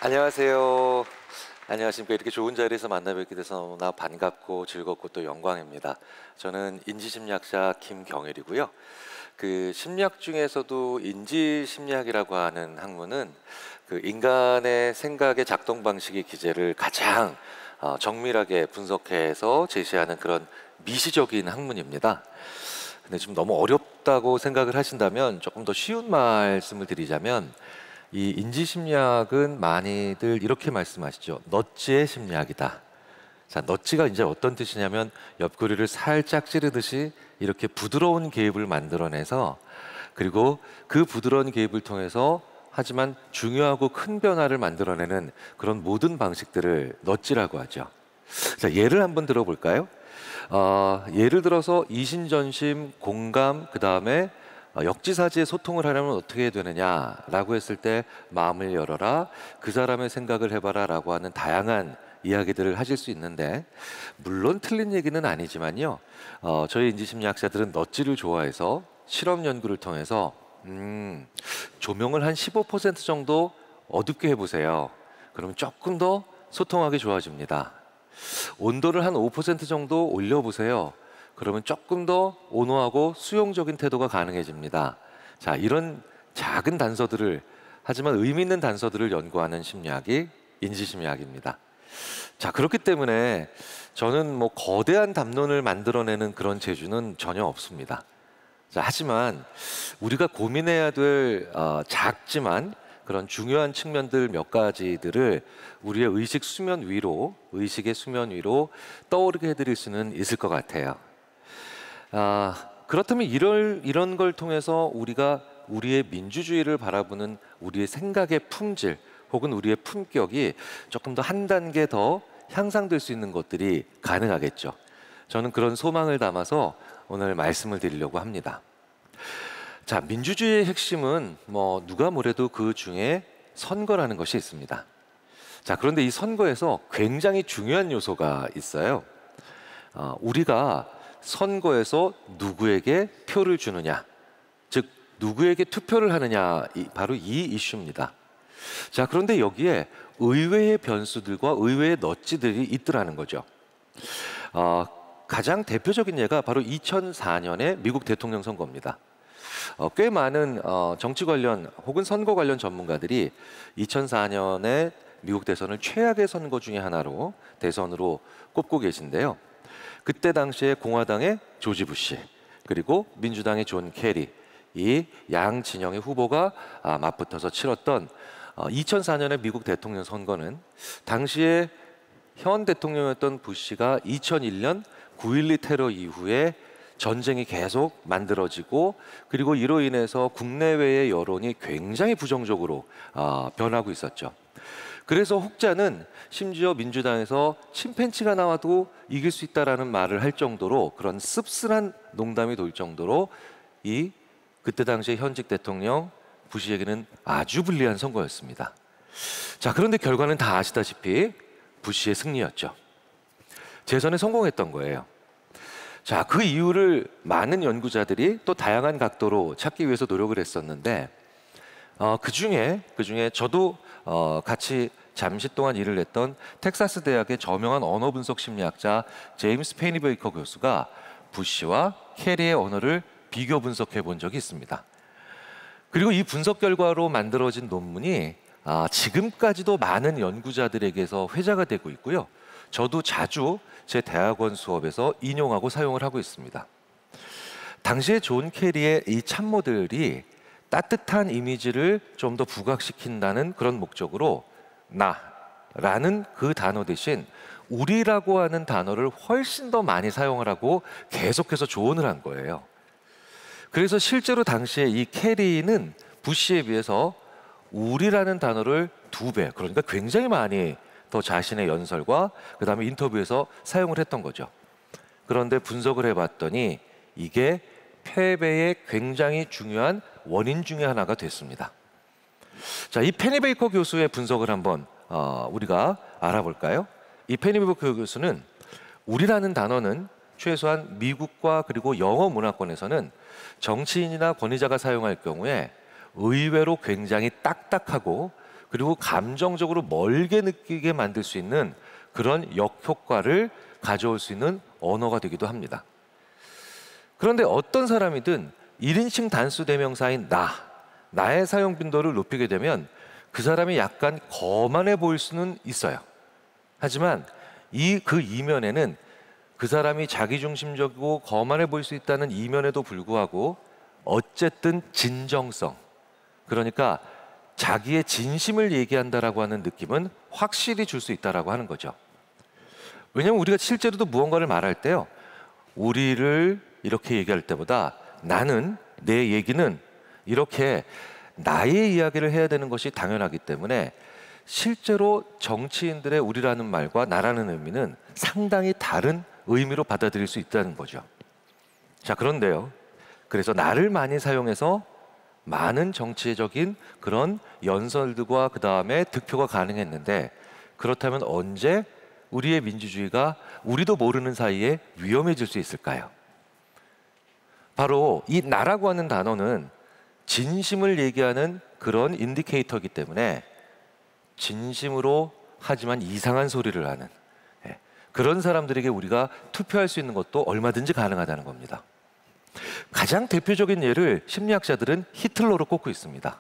안녕하세요. 안녕하십니까. 이렇게 좋은 자리에서 만나 뵙게 돼서 너무나 반갑고 즐겁고 또 영광입니다. 저는 인지심리학자 김경일이고요. 그 심리학 중에서도 인지심리학이라고 하는 학문은 그 인간의 생각의 작동 방식의 기제를 가장 정밀하게 분석해서 제시하는 그런 미시적인 학문입니다. 근데 좀 너무 어렵다고 생각을 하신다면 조금 더 쉬운 말씀을 드리자면 이 인지심리학은 많이들 이렇게 말씀하시죠. 넛지의 심리학이다. 자, 넛지가 이제 어떤 뜻이냐면 옆구리를 살짝 찌르듯이 이렇게 부드러운 개입을 만들어내서 그리고 그 부드러운 개입을 통해서 하지만 중요하고 큰 변화를 만들어내는 그런 모든 방식들을 넛지라고 하죠. 자, 예를 한번 들어볼까요? 예를 들어서 이신전심, 공감, 그 다음에 역지사지의 소통을 하려면 어떻게 해야 되느냐라고 했을 때 마음을 열어라, 그 사람의 생각을 해봐라 라고 하는 다양한 이야기들을 하실 수 있는데 물론 틀린 얘기는 아니지만요. 저희 인지심리학자들은 넛지를 좋아해서 실험 연구를 통해서 조명을 한 15% 정도 어둡게 해보세요. 그러면 조금 더 소통하기 좋아집니다. 온도를 한 5% 정도 올려보세요. 그러면 조금 더 온화하고 수용적인 태도가 가능해집니다. 자, 이런 작은 단서들을 하지만 의미 있는 단서들을 연구하는 심리학이 인지심리학입니다. 자, 그렇기 때문에 저는 뭐 거대한 담론을 만들어내는 그런 재주는 전혀 없습니다. 자, 하지만 우리가 고민해야 될 작지만 그런 중요한 측면들 몇 가지들을 우리의 의식의 수면 위로 떠오르게 해드릴 수는 있을 것 같아요. 그렇다면 이런 걸 통해서 우리가 우리의 민주주의를 바라보는 우리의 생각의 품질 혹은 우리의 품격이 조금 더 한 단계 더 향상될 수 있는 것들이 가능하겠죠. 저는 그런 소망을 담아서 오늘 말씀을 드리려고 합니다. 자, 민주주의의 핵심은 뭐 누가 뭐래도 그 중에 선거라는 것이 있습니다. 자, 그런데 이 선거에서 굉장히 중요한 요소가 있어요. 우리가 선거에서 누구에게 표를 주느냐, 즉 누구에게 투표를 하느냐, 바로 이 이슈입니다. 자, 그런데 여기에 의외의 변수들과 의외의 넛지들이 있더라는 거죠. 가장 대표적인 예가 바로 2004년의 미국 대통령 선거입니다. 꽤 많은 정치 관련 혹은 선거 관련 전문가들이 2004년에 미국 대선을 최악의 선거 중에 하나로 대선으로 꼽고 계신데요. 그때 당시에 공화당의 조지 부시 그리고 민주당의 존 케리, 이 양 진영의 후보가 맞붙어서 치렀던 2004년의 미국 대통령 선거는 당시에 현 대통령이었던 부시가 2001년 9.12 테러 이후에 전쟁이 계속 만들어지고 그리고 이로 인해서 국내외의 여론이 굉장히 부정적으로 변하고 있었죠. 그래서 혹자는 심지어 민주당에서 침팬지가 나와도 이길 수 있다라는 말을 할 정도로 그런 씁쓸한 농담이 돌 정도로 그때 당시에 현직 대통령 부시에게는 아주 불리한 선거였습니다. 자, 그런데 결과는 다 아시다시피 부시의 승리였죠. 재선에 성공했던 거예요. 자, 그 이유를 많은 연구자들이 또 다양한 각도로 찾기 위해서 노력을 했었는데 그중에 저도 같이 잠시 동안 일을 했던 텍사스 대학의 저명한 언어 분석 심리학자 제임스 페니베이커 교수가 부시와 케리의 언어를 비교 분석해 본 적이 있습니다. 그리고 이 분석 결과로 만들어진 논문이 지금까지도 많은 연구자들에게서 회자가 되고 있고요. 저도 자주 제 대학원 수업에서 인용하고 사용을 하고 있습니다. 당시에 존 케리의 이 참모들이 따뜻한 이미지를 좀 더 부각시킨다는 그런 목적으로 나라는 그 단어 대신 우리라고 하는 단어를 훨씬 더 많이 사용을 하고 계속해서 조언을 한 거예요. 그래서 실제로 당시에 이 케리는 부시에 비해서 우리라는 단어를 2배, 그러니까 굉장히 많이 더 자신의 연설과 그 다음에 인터뷰에서 사용을 했던 거죠. 그런데 분석을 해봤더니 이게 패배의 굉장히 중요한 원인 중에 하나가 됐습니다. 자, 이 페니베이커 교수의 분석을 한번 우리가 알아볼까요? 이 페니베이커 교수는 우리라는 단어는 최소한 미국과 그리고 영어 문화권에서는 정치인이나 권위자가 사용할 경우에 의외로 굉장히 딱딱하고 그리고 감정적으로 멀게 느끼게 만들 수 있는 그런 역효과를 가져올 수 있는 언어가 되기도 합니다. 그런데 어떤 사람이든 1인칭 단수 대명사인 나의 사용 빈도를 높이게 되면 그 사람이 약간 거만해 보일 수는 있어요. 하지만 그 이면에는 그 사람이 자기중심적이고 거만해 보일 수 있다는 이면에도 불구하고 어쨌든 진정성, 그러니까 자기의 진심을 얘기한다라고 하는 느낌은 확실히 줄 수 있다라고 하는 거죠. 왜냐하면 우리가 실제로도 무언가를 말할 때요, 우리를 이렇게 얘기할 때보다 나는, 내 얘기는 이렇게 나의 이야기를 해야 되는 것이 당연하기 때문에 실제로 정치인들의 우리라는 말과 나라는 의미는 상당히 다른 의미로 받아들일 수 있다는 거죠. 자, 그런데요, 그래서 나를 많이 사용해서 많은 정치적인 그런 연설들과 그 다음에 득표가 가능했는데, 그렇다면 언제 우리의 민주주의가 우리도 모르는 사이에 위험해질 수 있을까요? 바로 이 나라고 하는 단어는 진심을 얘기하는 그런 인디케이터이기 때문에 진심으로 하지만 이상한 소리를 하는 그런 사람들에게 우리가 투표할 수 있는 것도 얼마든지 가능하다는 겁니다. 가장 대표적인 예를 심리학자들은 히틀러로 꼽고 있습니다.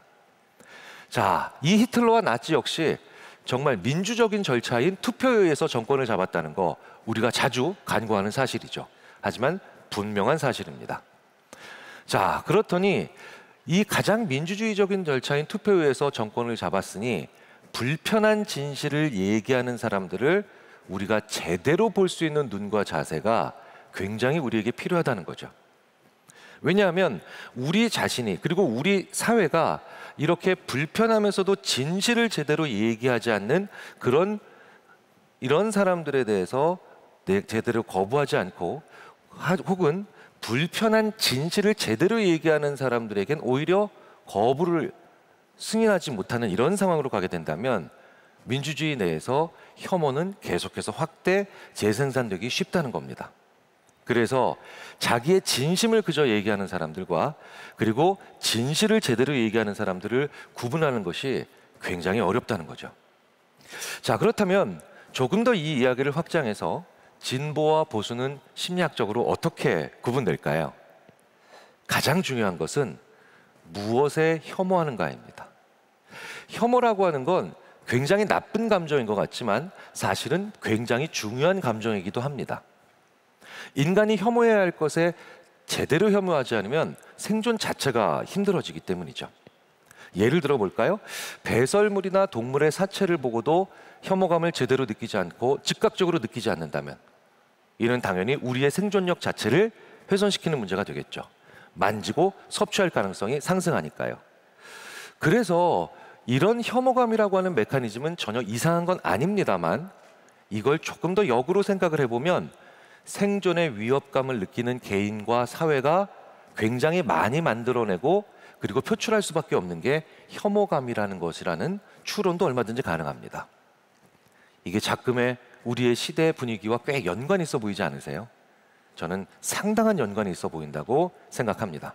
자, 이 히틀러와 나치 역시 정말 민주적인 절차인 투표에 의해서 정권을 잡았다는 거 우리가 자주 간구하는 사실이죠. 하지만 분명한 사실입니다. 자, 그렇더니 이 가장 민주주의적인 절차인 투표에 의해서 정권을 잡았으니 불편한 진실을 얘기하는 사람들을 우리가 제대로 볼 수 있는 눈과 자세가 굉장히 우리에게 필요하다는 거죠. 왜냐하면 우리 자신이, 그리고 우리 사회가 이렇게 불편하면서도 진실을 제대로 얘기하지 않는 이런 사람들에 대해서 제대로 거부하지 않고, 혹은 불편한 진실을 제대로 얘기하는 사람들에겐 오히려 거부를 승인하지 못하는 이런 상황으로 가게 된다면 민주주의 내에서 혐오는 계속해서 확대 재생산되기 쉽다는 겁니다. 그래서 자기의 진심을 그저 얘기하는 사람들과 그리고 진실을 제대로 얘기하는 사람들을 구분하는 것이 굉장히 어렵다는 거죠. 자, 그렇다면 조금 더 이 이야기를 확장해서 진보와 보수는 심리학적으로 어떻게 구분될까요? 가장 중요한 것은 무엇에 혐오하는가입니다. 혐오라고 하는 건 굉장히 나쁜 감정인 것 같지만 사실은 굉장히 중요한 감정이기도 합니다. 인간이 혐오해야 할 것에 제대로 혐오하지 않으면 생존 자체가 힘들어지기 때문이죠. 예를 들어 볼까요? 배설물이나 동물의 사체를 보고도 혐오감을 제대로 느끼지 않고 즉각적으로 느끼지 않는다면 이는 당연히 우리의 생존력 자체를 훼손시키는 문제가 되겠죠. 만지고 섭취할 가능성이 상승하니까요. 그래서 이런 혐오감이라고 하는 메커니즘은 전혀 이상한 건 아닙니다만, 이걸 조금 더 역으로 생각을 해보면 생존의 위협감을 느끼는 개인과 사회가 굉장히 많이 만들어내고 그리고 표출할 수밖에 없는 게 혐오감이라는 것이라는 추론도 얼마든지 가능합니다. 이게 작금의 우리의 시대 분위기와 꽤 연관이 있어 보이지 않으세요? 저는 상당한 연관이 있어 보인다고 생각합니다.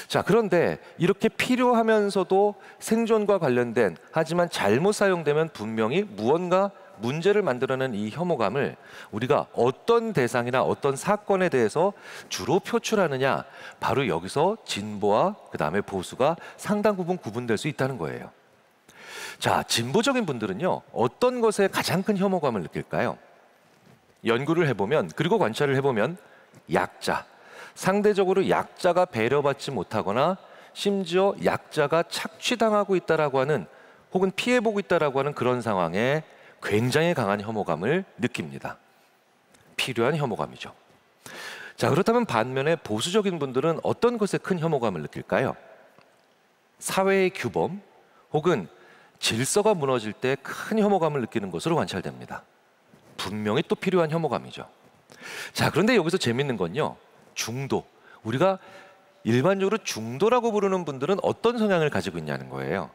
자, 그런데 이렇게 필요하면서도 생존과 관련된, 하지만 잘못 사용되면 분명히 무언가 문제를 만들어내는 이 혐오감을 우리가 어떤 대상이나 어떤 사건에 대해서 주로 표출하느냐, 바로 여기서 진보와 그 다음에 보수가 상당 부분 구분될 수 있다는 거예요. 자, 진보적인 분들은요, 어떤 것에 가장 큰 혐오감을 느낄까요? 연구를 해보면, 그리고 관찰을 해보면 약자, 상대적으로 약자가 배려받지 못하거나 심지어 약자가 착취당하고 있다라고 하는, 혹은 피해보고 있다라고 하는 그런 상황에 굉장히 강한 혐오감을 느낍니다. 필요한 혐오감이죠. 자, 그렇다면 반면에 보수적인 분들은 어떤 것에 큰 혐오감을 느낄까요? 사회의 규범 혹은 질서가 무너질 때 큰 혐오감을 느끼는 것으로 관찰됩니다. 분명히 또 필요한 혐오감이죠. 자, 그런데 여기서 재밌는 건요, 중도. 우리가 일반적으로 중도라고 부르는 분들은 어떤 성향을 가지고 있냐는 거예요.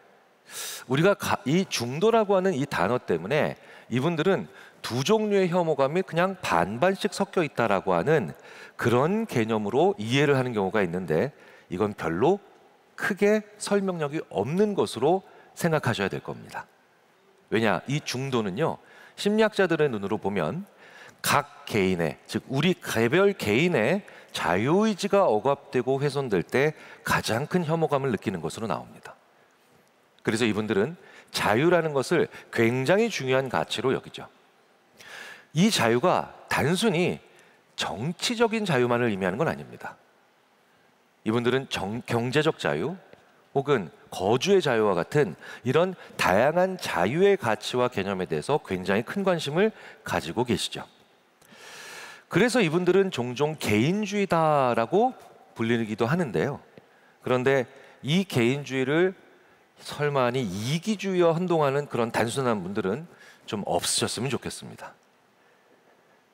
우리가 이 중도라고 하는 이 단어 때문에 이분들은 두 종류의 혐오감이 그냥 반반씩 섞여 있다라고 하는 그런 개념으로 이해를 하는 경우가 있는데, 이건 별로 크게 설명력이 없는 것으로 생각하셔야 될 겁니다. 왜냐, 이 중도는요, 심리학자들의 눈으로 보면 각 개인의, 즉 우리 개별 개인의 자유의지가 억압되고 훼손될 때 가장 큰 혐오감을 느끼는 것으로 나옵니다. 그래서 이분들은 자유라는 것을 굉장히 중요한 가치로 여기죠. 이 자유가 단순히 정치적인 자유만을 의미하는 건 아닙니다. 이분들은 경제적 자유 혹은 거주의 자유와 같은 이런 다양한 자유의 가치와 개념에 대해서 굉장히 큰 관심을 가지고 계시죠. 그래서 이분들은 종종 개인주의다라고 불리기도 하는데요. 그런데 이 개인주의를 설마니 이기주의와 혼동하는 그런 단순한 분들은 좀 없으셨으면 좋겠습니다.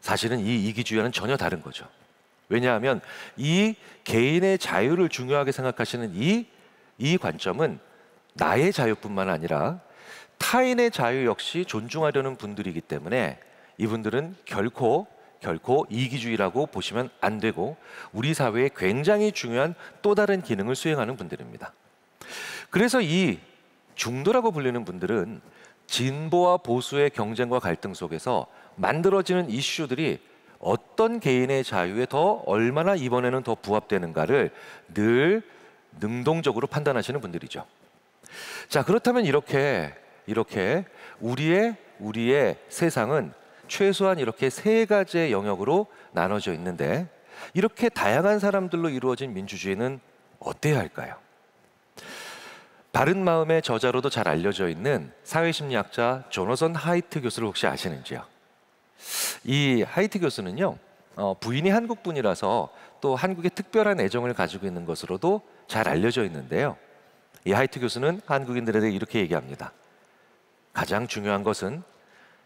사실은 이 이기주의와는 전혀 다른 거죠. 왜냐하면 이 개인의 자유를 중요하게 생각하시는 이 관점은 나의 자유뿐만 아니라 타인의 자유 역시 존중하려는 분들이기 때문에 이분들은 결코 이기주의라고 보시면 안 되고 우리 사회에 굉장히 중요한 또 다른 기능을 수행하는 분들입니다. 그래서 이 중도라고 불리는 분들은 진보와 보수의 경쟁과 갈등 속에서 만들어지는 이슈들이 어떤 개인의 자유에 더 얼마나 이번에는 더 부합되는가를 늘 능동적으로 판단하시는 분들이죠. 자, 그렇다면 이렇게 우리의 세상은 최소한 이렇게 세 가지의 영역으로 나눠져 있는데 이렇게 다양한 사람들로 이루어진 민주주의는 어때야 할까요? 바른마음의 저자로도 잘 알려져 있는 사회심리학자 조너선 하이트 교수를 혹시 아시는지요? 이 하이트 교수는요, 부인이 한국 분이라서 또 한국에 특별한 애정을 가지고 있는 것으로도 잘 알려져 있는데요. 이 하이트 교수는 한국인들에게 이렇게 얘기합니다. 가장 중요한 것은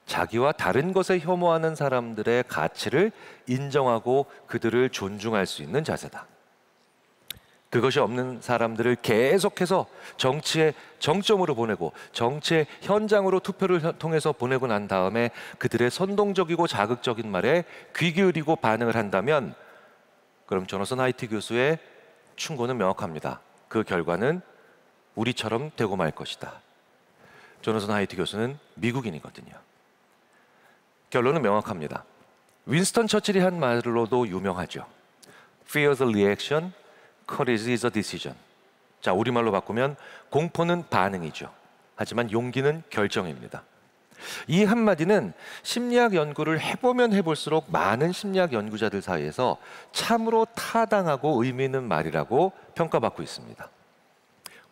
자기와 다른 것에 혐오하는 사람들의 가치를 인정하고 그들을 존중할 수 있는 자세다. 그것이 없는 사람들을 계속해서 정치의 정점으로 보내고 정치의 현장으로 투표를 통해서 보내고 난 다음에 그들의 선동적이고 자극적인 말에 귀 기울이고 반응을 한다면 그럼 조너선 하이트 교수의 충고는 명확합니다. 그 결과는 우리처럼 되고 말 것이다. 조너선 하이트 교수는 미국인이거든요. 결론은 명확합니다. 윈스턴 처칠이 한 말로도 유명하죠. Fear is a reaction, courage is a decision. 자, 우리말로 바꾸면 공포는 반응이죠. 하지만 용기는 결정입니다. 이 한마디는 심리학 연구를 해보면 해볼수록 많은 심리학 연구자들 사이에서 참으로 타당하고 의미 있는 말이라고 평가받고 있습니다.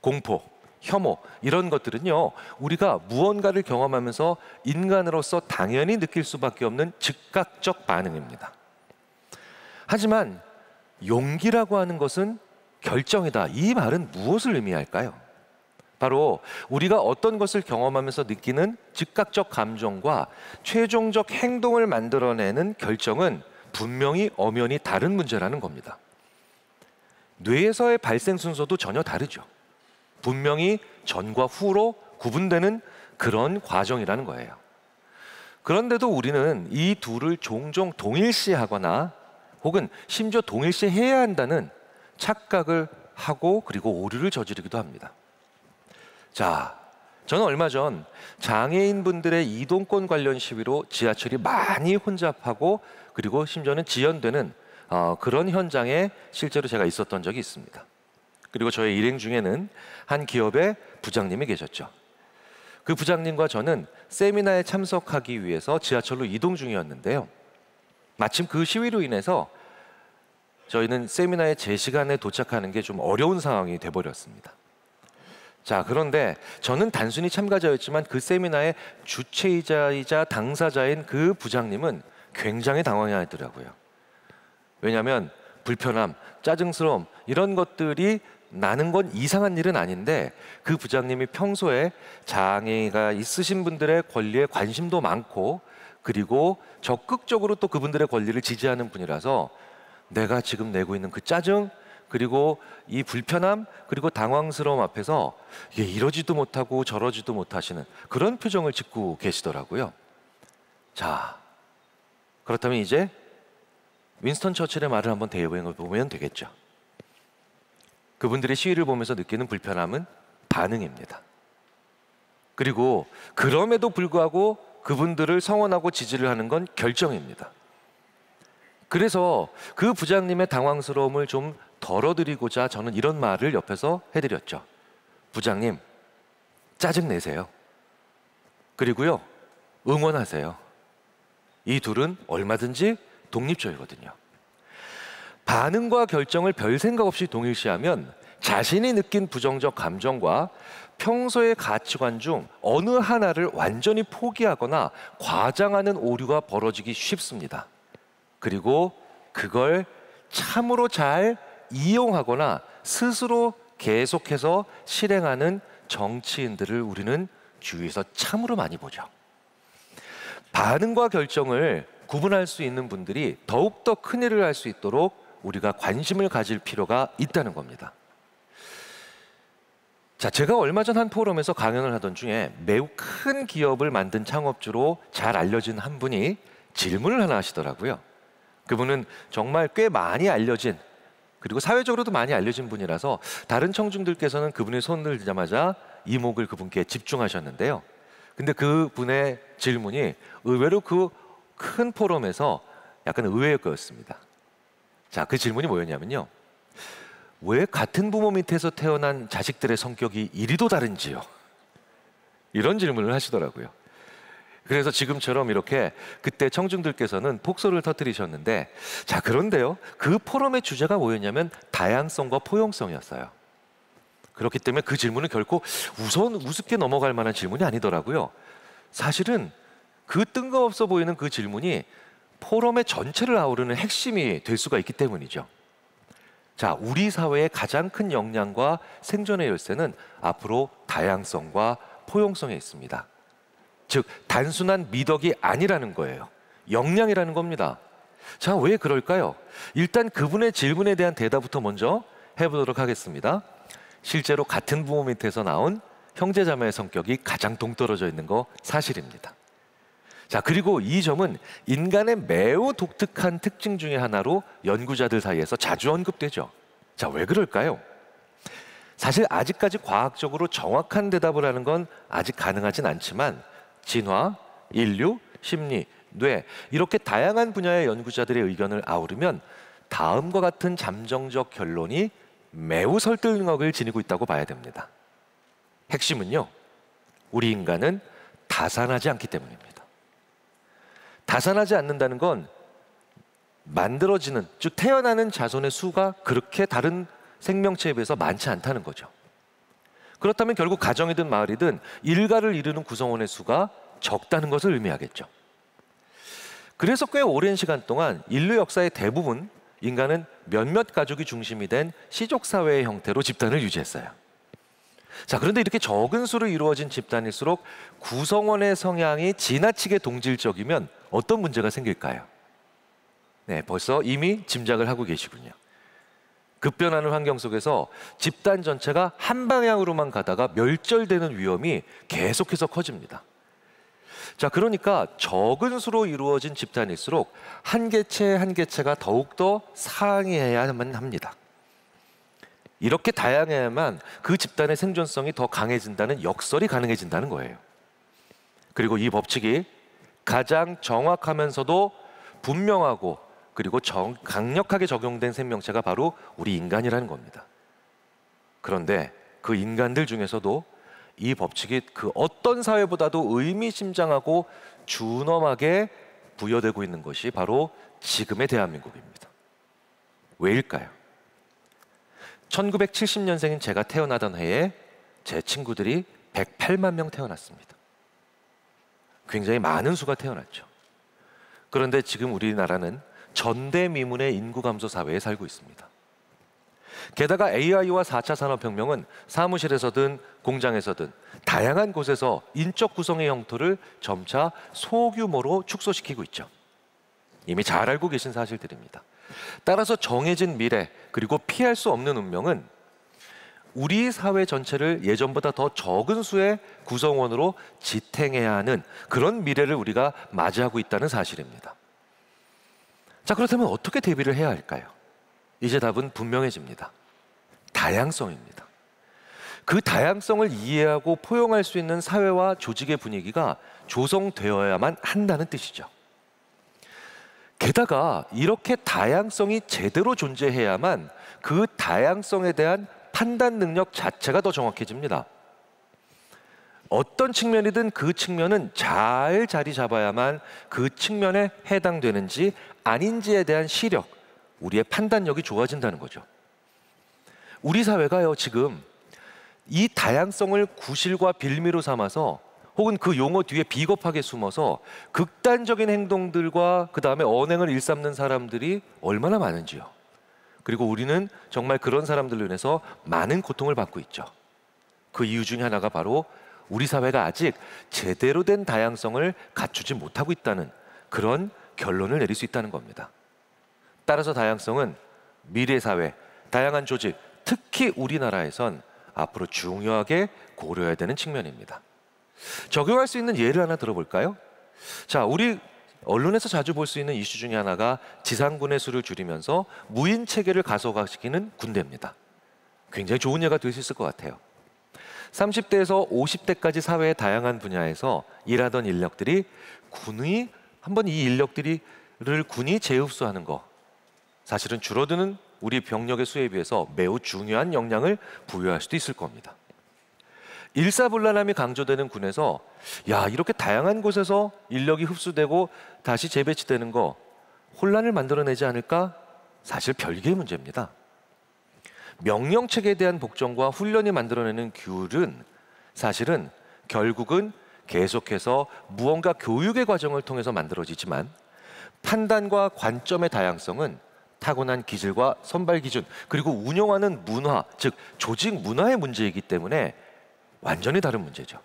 공포, 혐오 이런 것들은요, 우리가 무언가를 경험하면서 인간으로서 당연히 느낄 수밖에 없는 즉각적 반응입니다. 하지만 용기라고 하는 것은 결정이다. 이 말은 무엇을 의미할까요? 바로 우리가 어떤 것을 경험하면서 느끼는 즉각적 감정과 최종적 행동을 만들어내는 결정은 분명히 엄연히 다른 문제라는 겁니다. 뇌에서의 발생 순서도 전혀 다르죠. 분명히 전과 후로 구분되는 그런 과정이라는 거예요. 그런데도 우리는 이 둘을 종종 동일시하거나 혹은 심지어 동일시해야 한다는 착각을 하고 그리고 오류를 저지르기도 합니다. 자, 저는 얼마 전 장애인분들의 이동권 관련 시위로 지하철이 많이 혼잡하고 그리고 심지어는 지연되는 그런 현장에 실제로 제가 있었던 적이 있습니다. 그리고 저의 일행 중에는 한 기업의 부장님이 계셨죠. 그 부장님과 저는 세미나에 참석하기 위해서 지하철로 이동 중이었는데요. 마침 그 시위로 인해서 저희는 세미나에 제 시간에 도착하는 게 좀 어려운 상황이 돼버렸습니다. 자, 그런데 저는 단순히 참가자였지만 그 세미나의 주최이자 당사자인 그 부장님은 굉장히 당황해하더라고요. 왜냐하면 불편함, 짜증스러움 이런 것들이 나는 건 이상한 일은 아닌데 그 부장님이 평소에 장애가 있으신 분들의 권리에 관심도 많고 그리고 적극적으로 또 그분들의 권리를 지지하는 분이라서 내가 지금 내고 있는 그 짜증 그리고 이 불편함 그리고 당황스러움 앞에서 이러지도 못하고 저러지도 못하시는 그런 표정을 짓고 계시더라고요. 자, 그렇다면 이제 윈스턴 처칠의 말을 한번 대입해 보면 되겠죠. 그분들의 시위를 보면서 느끼는 불편함은 반응입니다. 그리고 그럼에도 불구하고 그분들을 성원하고 지지를 하는 건 결정입니다. 그래서 그 부장님의 당황스러움을 좀 덜어드리고자 저는 이런 말을 옆에서 해드렸죠. 부장님, 짜증내세요. 그리고요, 응원하세요. 이 둘은 얼마든지 독립적이거든요. 반응과 결정을 별 생각 없이 동일시하면 자신이 느낀 부정적 감정과 평소의 가치관 중 어느 하나를 완전히 포기하거나 과장하는 오류가 벌어지기 쉽습니다. 그리고 그걸 참으로 잘 이용하거나 스스로 계속해서 실행하는 정치인들을 우리는 주위에서 참으로 많이 보죠. 반응과 결정을 구분할 수 있는 분들이 더욱더 큰일을 할 수 있도록 우리가 관심을 가질 필요가 있다는 겁니다. 자, 제가 얼마 전 한 포럼에서 강연을 하던 중에 매우 큰 기업을 만든 창업주로 잘 알려진 한 분이 질문을 하나 하시더라고요. 그분은 정말 꽤 많이 알려진, 그리고 사회적으로도 많이 알려진 분이라서 다른 청중들께서는 그분의 손을 들자마자 이목을 그분께 집중하셨는데요. 근데 그분의 질문이 의외로 그 큰 포럼에서 약간 의외의 거였습니다. 자, 그 질문이 뭐였냐면요. 왜 같은 부모 밑에서 태어난 자식들의 성격이 이리도 다른지요? 이런 질문을 하시더라고요. 그래서 지금처럼 이렇게 그때 청중들께서는 폭소를 터뜨리셨는데, 자, 그런데요, 그 포럼의 주제가 뭐였냐면 다양성과 포용성이었어요. 그렇기 때문에 그 질문은 결코 우습게 넘어갈 만한 질문이 아니더라고요. 사실은 그 뜬금없어 보이는 그 질문이 포럼의 전체를 아우르는 핵심이 될 수가 있기 때문이죠. 자, 우리 사회의 가장 큰 역량과 생존의 열쇠는 앞으로 다양성과 포용성에 있습니다. 즉, 단순한 미덕이 아니라는 거예요. 역량이라는 겁니다. 자, 왜 그럴까요? 일단 그분의 질문에 대한 대답부터 먼저 해보도록 하겠습니다. 실제로 같은 부모 밑에서 나온 형제자매의 성격이 가장 동떨어져 있는 거 사실입니다. 자, 그리고 이 점은 인간의 매우 독특한 특징 중에 하나로 연구자들 사이에서 자주 언급되죠. 자, 왜 그럴까요? 사실 아직까지 과학적으로 정확한 대답을 하는 건 아직 가능하진 않지만 진화, 인류, 심리, 뇌 이렇게 다양한 분야의 연구자들의 의견을 아우르면 다음과 같은 잠정적 결론이 매우 설득력을 지니고 있다고 봐야 됩니다. 핵심은요, 우리 인간은 다산하지 않기 때문입니다. 다산하지 않는다는 건 만들어지는, 즉 태어나는 자손의 수가 그렇게 다른 생명체에 비해서 많지 않다는 거죠. 그렇다면 결국 가정이든 마을이든 일가를 이루는 구성원의 수가 적다는 것을 의미하겠죠. 그래서 꽤 오랜 시간 동안 인류 역사의 대부분 인간은 몇몇 가족이 중심이 된 시족사회의 형태로 집단을 유지했어요. 자, 그런데 이렇게 적은 수로 이루어진 집단일수록 구성원의 성향이 지나치게 동질적이면 어떤 문제가 생길까요? 네, 벌써 이미 짐작을 하고 계시군요. 급변하는 환경 속에서 집단 전체가 한 방향으로만 가다가 멸절되는 위험이 계속해서 커집니다. 자, 그러니까 적은 수로 이루어진 집단일수록 한 개체 한 개체가 더욱더 상이해야만 합니다. 이렇게 다양해야만 그 집단의 생존성이 더 강해진다는 역설이 가능해진다는 거예요. 그리고 이 법칙이 가장 정확하면서도 분명하고 그리고 강력하게 적용된 생명체가 바로 우리 인간이라는 겁니다. 그런데 그 인간들 중에서도 이 법칙이 그 어떤 사회보다도 의미심장하고 준엄하게 부여되고 있는 것이 바로 지금의 대한민국입니다. 왜일까요? 1970년생인 제가 태어나던 해에 제 친구들이 108만 명 태어났습니다. 굉장히 많은 수가 태어났죠. 그런데 지금 우리나라는 전대미문의 인구 감소 사회에 살고 있습니다. 게다가 AI와 4차 산업혁명은 사무실에서든 공장에서든 다양한 곳에서 인적 구성의 형태를 점차 소규모로 축소시키고 있죠. 이미 잘 알고 계신 사실들입니다. 따라서 정해진 미래 그리고 피할 수 없는 운명은 우리 사회 전체를 예전보다 더 적은 수의 구성원으로 지탱해야 하는 그런 미래를 우리가 맞이하고 있다는 사실입니다. 자, 그렇다면 어떻게 대비를 해야 할까요? 이제 답은 분명해집니다. 다양성입니다. 그 다양성을 이해하고 포용할 수 있는 사회와 조직의 분위기가 조성되어야만 한다는 뜻이죠. 게다가 이렇게 다양성이 제대로 존재해야만 그 다양성에 대한 판단 능력 자체가 더 정확해집니다. 어떤 측면이든 그 측면은 잘 자리 잡아야만 그 측면에 해당되는지 아닌지에 대한 시력, 우리의 판단력이 좋아진다는 거죠. 우리 사회가요, 지금 이 다양성을 구실과 빌미로 삼아서 혹은 그 용어 뒤에 비겁하게 숨어서 극단적인 행동들과 그 다음에 언행을 일삼는 사람들이 얼마나 많은지요. 그리고 우리는 정말 그런 사람들로 인해서 많은 고통을 받고 있죠. 그 이유 중에 하나가 바로 우리 사회가 아직 제대로 된 다양성을 갖추지 못하고 있다는 그런 결론을 내릴 수 있다는 겁니다. 따라서 다양성은 미래 사회, 다양한 조직, 특히 우리나라에선 앞으로 중요하게 고려해야 되는 측면입니다. 적용할 수 있는 예를 하나 들어볼까요? 자, 우리 언론에서 자주 볼 수 있는 이슈 중에 하나가 지상군의 수를 줄이면서 무인 체계를 가속화시키는 군대입니다. 굉장히 좋은 예가 될 수 있을 것 같아요. 30대에서 50대까지 사회의 다양한 분야에서 일하던 인력들이 군이 한번 이 인력들을 군이 재흡수하는 거, 사실은 줄어드는 우리 병력의 수에 비해서 매우 중요한 영향을 부여할 수도 있을 겁니다. 일사불란함이 강조되는 군에서 야, 이렇게 다양한 곳에서 인력이 흡수되고 다시 재배치되는 거 혼란을 만들어내지 않을까? 사실 별개의 문제입니다. 명령체계에 대한 복종과 훈련이 만들어내는 규율은 사실은 결국은 계속해서 무언가 교육의 과정을 통해서 만들어지지만 판단과 관점의 다양성은 타고난 기질과 선발 기준, 그리고 운영하는 문화, 즉 조직 문화의 문제이기 때문에 완전히 다른 문제죠.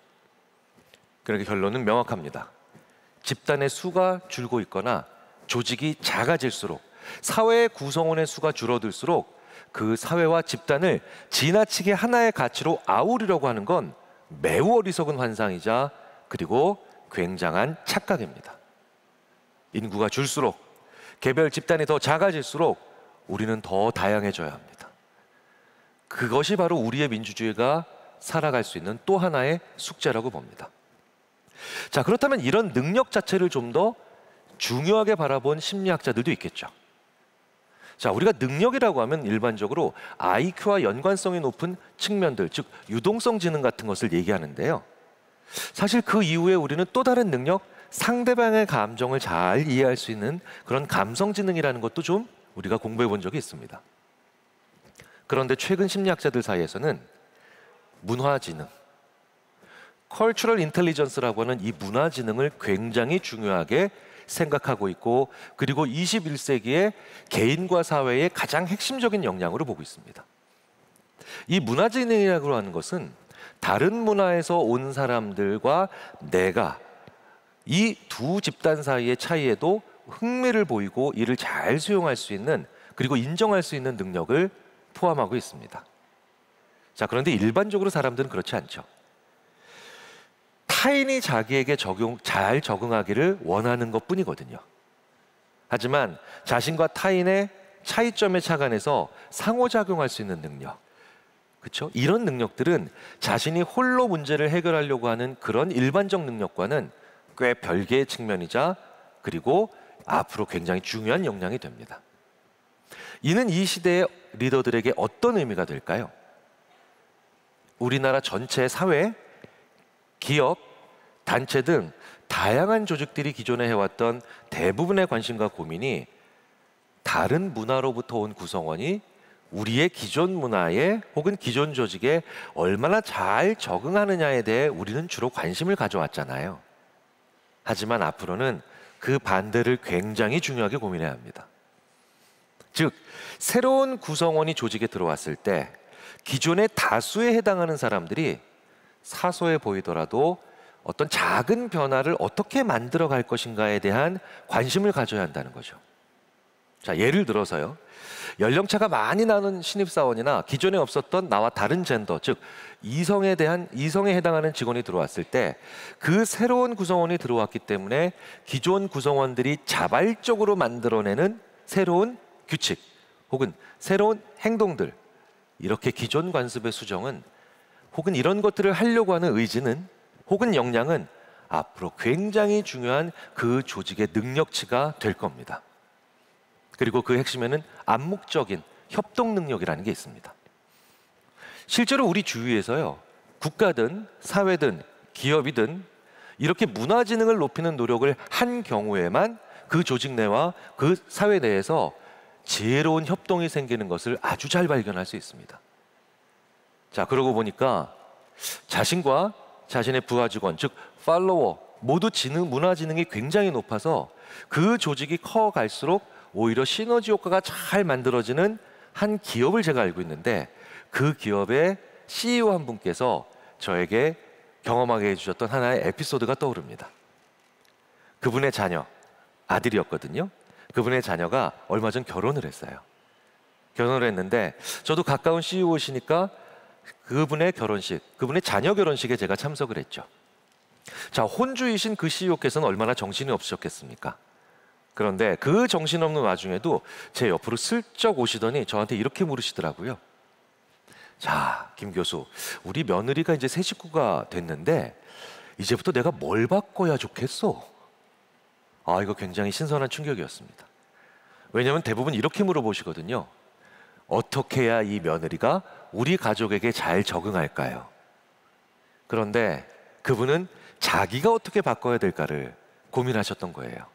그러니까 결론은 명확합니다. 집단의 수가 줄고 있거나 조직이 작아질수록, 사회의 구성원의 수가 줄어들수록 그 사회와 집단을 지나치게 하나의 가치로 아우르려고 하는 건 매우 어리석은 환상이자 그리고 굉장한 착각입니다. 인구가 줄수록, 개별 집단이 더 작아질수록 우리는 더 다양해져야 합니다. 그것이 바로 우리의 민주주의가 살아갈 수 있는 또 하나의 숙제라고 봅니다. 자, 그렇다면 이런 능력 자체를 좀 더 중요하게 바라본 심리학자들도 있겠죠. 자, 우리가 능력이라고 하면 일반적으로 IQ와 연관성이 높은 측면들, 즉 유동성 지능 같은 것을 얘기하는데요. 사실 그 이후에 우리는 또 다른 능력, 상대방의 감정을 잘 이해할 수 있는 그런 감성 지능이라는 것도 좀 우리가 공부해 본 적이 있습니다. 그런데 최근 심리학자들 사이에서는 문화지능, Cultural Intelligence라고 하는 이 문화지능을 굉장히 중요하게 생각하고 있고, 그리고 21세기의 개인과 사회의 가장 핵심적인 역량으로 보고 있습니다. 이 문화지능이라고 하는 것은 다른 문화에서 온 사람들과 내가 이 두 집단 사이의 차이에도 흥미를 보이고 이를 잘 수용할 수 있는, 그리고 인정할 수 있는 능력을 포함하고 있습니다. 자, 그런데 일반적으로 사람들은 그렇지 않죠. 타인이 자기에게 잘 적응하기를 원하는 것뿐이거든요. 하지만 자신과 타인의 차이점에 착안해서 상호작용할 수 있는 능력, 그렇죠? 이런 능력들은 자신이 홀로 문제를 해결하려고 하는 그런 일반적 능력과는 꽤 별개의 측면이자 그리고 앞으로 굉장히 중요한 역량이 됩니다. 이는 이 시대의 리더들에게 어떤 의미가 될까요? 우리나라 전체 사회, 기업, 단체 등 다양한 조직들이 기존에 해왔던 대부분의 관심과 고민이 다른 문화로부터 온 구성원이 우리의 기존 문화에 혹은 기존 조직에 얼마나 잘 적응하느냐에 대해 우리는 주로 관심을 가져왔잖아요. 하지만 앞으로는 그 반대를 굉장히 중요하게 고민해야 합니다. 즉, 새로운 구성원이 조직에 들어왔을 때 기존의 다수에 해당하는 사람들이 사소해 보이더라도 어떤 작은 변화를 어떻게 만들어 갈 것인가에 대한 관심을 가져야 한다는 거죠. 자, 예를 들어서요. 연령차가 많이 나는 신입사원이나 기존에 없었던 나와 다른 젠더, 즉 이성에 해당하는 직원이 들어왔을 때 그 새로운 구성원이 들어왔기 때문에 기존 구성원들이 자발적으로 만들어내는 새로운 규칙 혹은 새로운 행동들, 이렇게 기존 관습의 수정은 혹은 이런 것들을 하려고 하는 의지는 혹은 역량은 앞으로 굉장히 중요한 그 조직의 능력치가 될 겁니다. 그리고 그 핵심에는 암묵적인 협동 능력이라는 게 있습니다. 실제로 우리 주위에서요, 국가든 사회든 기업이든 이렇게 문화지능을 높이는 노력을 한 경우에만 그 조직 내와 그 사회 내에서 지혜로운 협동이 생기는 것을 아주 잘 발견할 수 있습니다. 자, 그러고 보니까 자신과 자신의 부하 직원, 즉 팔로워 모두 문화지능이 굉장히 높아서 그 조직이 커갈수록 오히려 시너지 효과가 잘 만들어지는 한 기업을 제가 알고 있는데, 그 기업의 CEO 한 분께서 저에게 경험하게 해주셨던 하나의 에피소드가 떠오릅니다. 그분의 자녀, 아들이었거든요. 그분의 자녀가 얼마 전 결혼을 했어요. 결혼을 했는데 저도 가까운 CEO시니까 그분의 결혼식, 그분의 자녀 결혼식에 제가 참석을 했죠. 자, 혼주이신 그 CEO께서는 얼마나 정신이 없으셨겠습니까? 그런데 그 정신없는 와중에도 제 옆으로 슬쩍 오시더니 저한테 이렇게 물으시더라고요. 자, 김 교수, 우리 며느리가 이제 새 식구가 됐는데 이제부터 내가 뭘 바꿔야 좋겠어? 이거 굉장히 신선한 충격이었습니다. 왜냐하면 대부분 이렇게 물어보시거든요. 어떻게 해야 이 며느리가 우리 가족에게 잘 적응할까요? 그런데 그분은 자기가 어떻게 바꿔야 될까를 고민하셨던 거예요.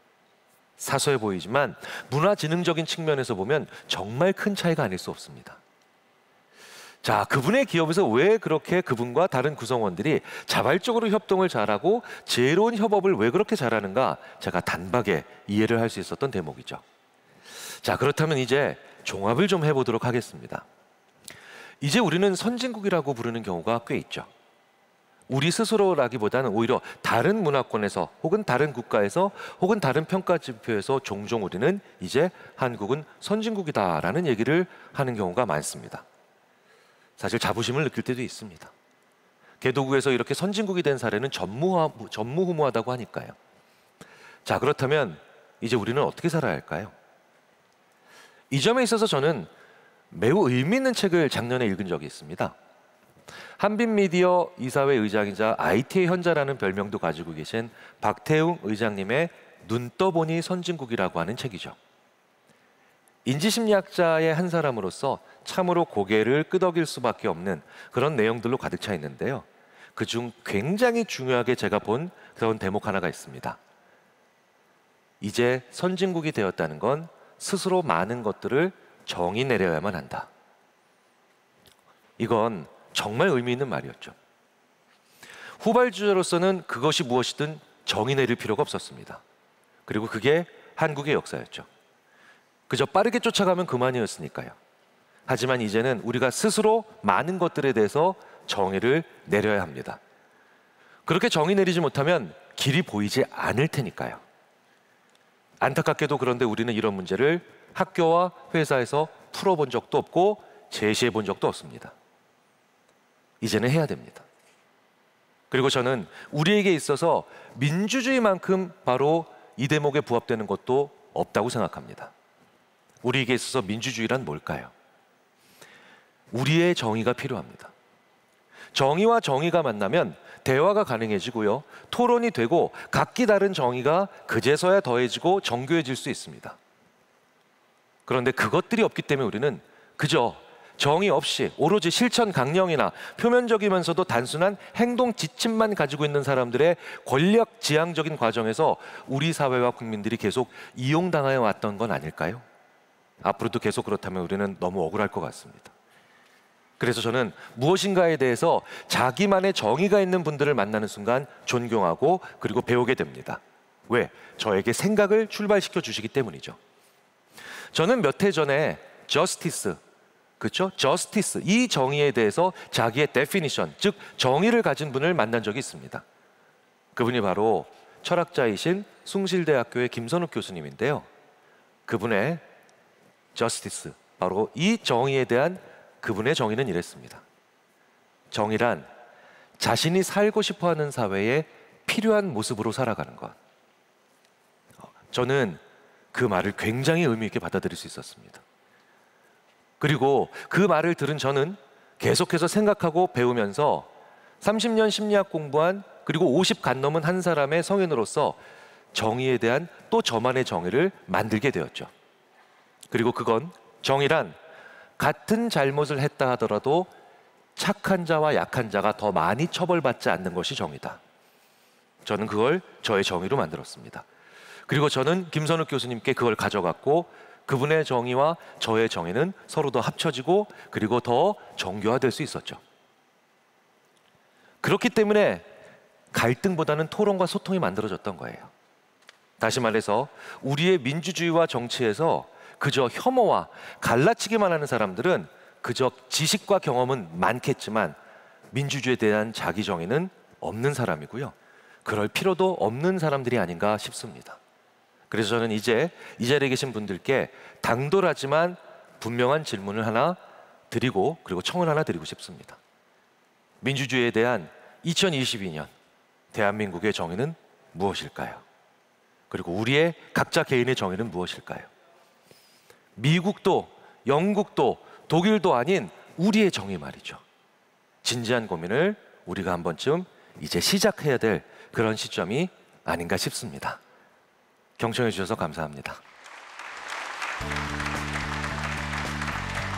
사소해 보이지만 문화지능적인 측면에서 보면 정말 큰 차이가 아닐 수 없습니다. 자, 그분의 기업에서 왜 그렇게 그분과 다른 구성원들이 자발적으로 협동을 잘하고 지혜로운 협업을 왜 그렇게 잘하는가, 제가 단박에 이해를 할 수 있었던 대목이죠. 자, 그렇다면 이제 종합을 좀 해보도록 하겠습니다. 이제 우리는 선진국이라고 부르는 경우가 꽤 있죠. 우리 스스로라기보다는 오히려 다른 문화권에서 혹은 다른 국가에서 혹은 다른 평가 지표에서 종종 우리는 이제 한국은 선진국이다라는 얘기를 하는 경우가 많습니다. 사실 자부심을 느낄 때도 있습니다. 개도국에서 이렇게 선진국이 된 사례는 전무후무하다고 하니까요. 자, 그렇다면 이제 우리는 어떻게 살아야 할까요? 이 점에 있어서 저는 매우 의미 있는 책을 작년에 읽은 적이 있습니다. 한빛미디어 이사회 의장이자 IT의 현자라는 별명도 가지고 계신 박태웅 의장님의 눈 떠보니 선진국이라고 하는 책이죠. 인지심리학자의 한 사람으로서 참으로 고개를 끄덕일 수밖에 없는 그런 내용들로 가득 차 있는데요. 그중 굉장히 중요하게 제가 본 그런 대목 하나가 있습니다. 이제 선진국이 되었다는 건 스스로 많은 것들을 정의 내려야만 한다. 이건 정말 의미 있는 말이었죠. 후발주자로서는 그것이 무엇이든 정의 내릴 필요가 없었습니다. 그리고 그게 한국의 역사였죠. 그저 빠르게 쫓아가면 그만이었으니까요. 하지만 이제는 우리가 스스로 많은 것들에 대해서 정의를 내려야 합니다. 그렇게 정의 내리지 못하면 길이 보이지 않을 테니까요. 안타깝게도 그런데 우리는 이런 문제를 학교와 회사에서 풀어본 적도 없고 제시해 본 적도 없습니다. 이제는 해야 됩니다. 그리고 저는 우리에게 있어서 민주주의만큼 바로 이 대목에 부합되는 것도 없다고 생각합니다. 우리에게 있어서 민주주의란 뭘까요? 우리의 정의가 필요합니다. 정의와 정의가 만나면 대화가 가능해지고요, 토론이 되고 각기 다른 정의가 그제서야 더해지고 정교해질 수 있습니다. 그런데 그것들이 없기 때문에 우리는 그저 정의 없이 오로지 실천 강령이나 표면적이면서도 단순한 행동 지침만 가지고 있는 사람들의 권력 지향적인 과정에서 우리 사회와 국민들이 계속 이용당하여 왔던 건 아닐까요? 앞으로도 계속 그렇다면 우리는 너무 억울할 것 같습니다. 그래서 저는 무엇인가에 대해서 자기만의 정의가 있는 분들을 만나는 순간 존경하고 그리고 배우게 됩니다. 왜? 저에게 생각을 출발시켜 주시기 때문이죠. 저는 몇 해 전에 저스티스, 그렇죠? 저스티스, 이 정의에 대해서 자기의 데피니션, 즉 정의를 가진 분을 만난 적이 있습니다. 그분이 바로 철학자이신 숭실대학교의 김선욱 교수님인데요. 그분의 저스티스, 바로 이 정의에 대한 그분의 정의는 이랬습니다. 정의란 자신이 살고 싶어하는 사회에 필요한 모습으로 살아가는 것. 저는 그 말을 굉장히 의미 있게 받아들일 수 있었습니다. 그리고 그 말을 들은 저는 계속해서 생각하고 배우면서 30년 심리학 공부한 그리고 50간 넘은 한 사람의 성인으로서 정의에 대한 또 저만의 정의를 만들게 되었죠. 그리고 그건 정의란 같은 잘못을 했다 하더라도 착한 자와 약한 자가 더 많이 처벌받지 않는 것이 정의다. 저는 그걸 저의 정의로 만들었습니다. 그리고 저는 김선욱 교수님께 그걸 가져갔고 그분의 정의와 저의 정의는 서로 더 합쳐지고 그리고 더 정교화될 수 있었죠. 그렇기 때문에 갈등보다는 토론과 소통이 만들어졌던 거예요. 다시 말해서 우리의 민주주의와 정치에서 그저 혐오와 갈라치기만 하는 사람들은 그저 지식과 경험은 많겠지만 민주주의에 대한 자기 정의는 없는 사람이고요. 그럴 필요도 없는 사람들이 아닌가 싶습니다. 그래서 저는 이제 이 자리에 계신 분들께 당돌하지만 분명한 질문을 하나 드리고 그리고 청을 하나 드리고 싶습니다. 민주주의에 대한 2022년 대한민국의 정의는 무엇일까요? 그리고 우리의 각자 개인의 정의는 무엇일까요? 미국도 영국도 독일도 아닌 우리의 정의 말이죠. 진지한 고민을 우리가 한 번쯤 이제 시작해야 될 그런 시점이 아닌가 싶습니다. 경청해 주셔서 감사합니다.